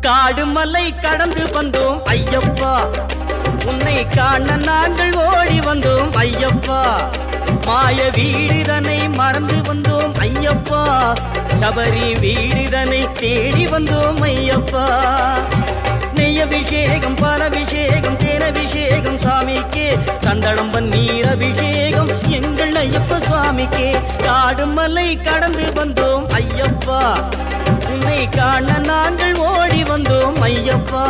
காடு மலை கடந்து வந்தோம் ஐயப்பா, உன்னை காண நாங்கள் ஓடி வந்தோம் ஐயப்பா. மாய வீடுதனை மறந்து வந்தோம் ஐயப்பா, சபரி வீடுதனை தேடி வந்தோம் ஐயப்பா. நெய்யபிஷேகம் பாலபிஷேகம் தேனபிஷேகம் சாமிக்கே, சந்தனம் பன்னீர் அபிஷேகம் எங்கள் ஐயப்ப சுவாமிக்கே. காடு மலை கடந்து வந்தோம் ஐயப்பா, உன்னை காண நாங்கள் ஓடி வந்தோம் ஐயப்பா.